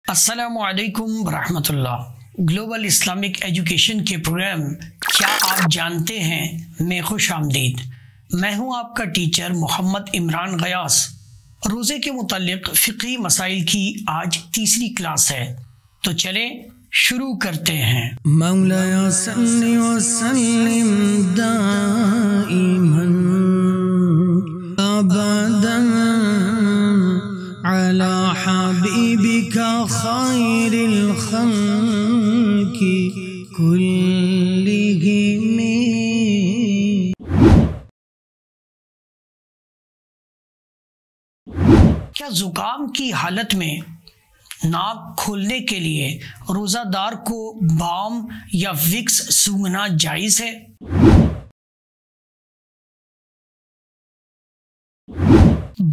السلام علیکم ورحمۃ اللہ۔ گلوبل اسلامک ایجوکیشن کے پروگرام کیا آپ جانتے ہیں میں خوش آمدید۔ میں ہوں آپ کا ٹیچر محمد عمران غیاث۔ روزے کے متعلق فقہی مسائل کی آج تیسری کلاس ہے، تو چلیں شروع کرتے ہیں۔ مولایا صلی وسلم دائما ابدا علی حبیبک خیر الخلق کلہم۔ کیا زکام کی حالت میں ناک کھولنے کے لیے روزہ دار کو بام یا وکس سونگھنا جائز ہے؟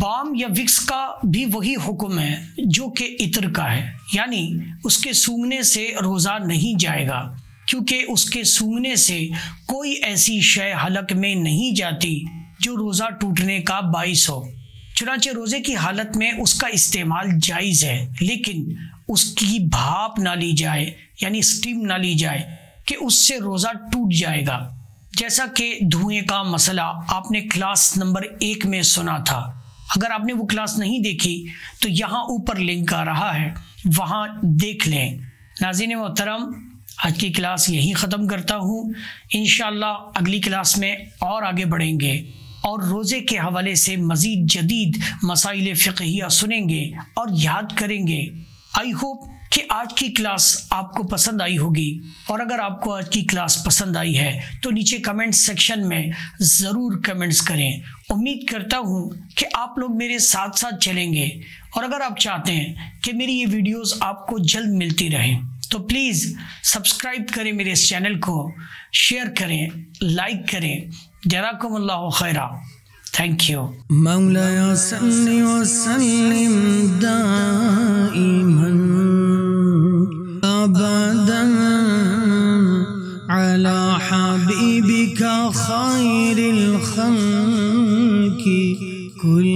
بام یا وکس کا بھی وہی حکم ہے جو کہ عطر کا ہے، یعنی اس کے سونگھنے سے روزہ نہیں جائے گا، کیونکہ اس کے سونگھنے سے کوئی ایسی شے حلق میں نہیں جاتی جو روزہ ٹوٹنے کا باعث ہو۔ چنانچہ روزے کی حالت میں اس کا استعمال جائز ہے، لیکن اس کی بھاپ نہ لی جائے، یعنی اسٹیم نہ لی جائے کہ اس سے روزہ ٹوٹ جائے گا، جیسا کہ دھوئیں کا مسئلہ آپ نے کلاس نمبر 1 میں سنا تھا۔ اگر آپ نے وہ کلاس نہیں دیکھی تو یہاں اوپر لنک آ رہا ہے، وہاں دیکھ لیں۔ ناظرین محترم، آج کی کلاس یہیں ختم کرتا ہوں۔ انشاءاللہ اگلی کلاس میں اور آگے بڑھیں گے اور روزے کے حوالے سے مزید جدید مسائل فقہیہ سنیں گے اور یاد کریں گے۔ آئی ہوپ کہ آج کی کلاس آپ کو پسند آئی ہوگی، اور اگر آپ کو آج کی کلاس پسند آئی ہے تو نیچے کمنٹ سیکشن میں ضرور کمنٹس کریں۔ امید کرتا ہوں کہ آپ لوگ میرے ساتھ ساتھ چلیں گے، اور اگر آپ چاہتے ہیں کہ میری یہ ویڈیوز آپ کو جلد ملتی رہیں تو پلیز سبسکرائب کریں میرے اس چینل کو، شیئر کریں، لائک کریں۔ جزاکم اللہ خیرہ۔ Thank you. مولایا صلی وسلم دائما ابدا علی حبیبک خیر الخلق کل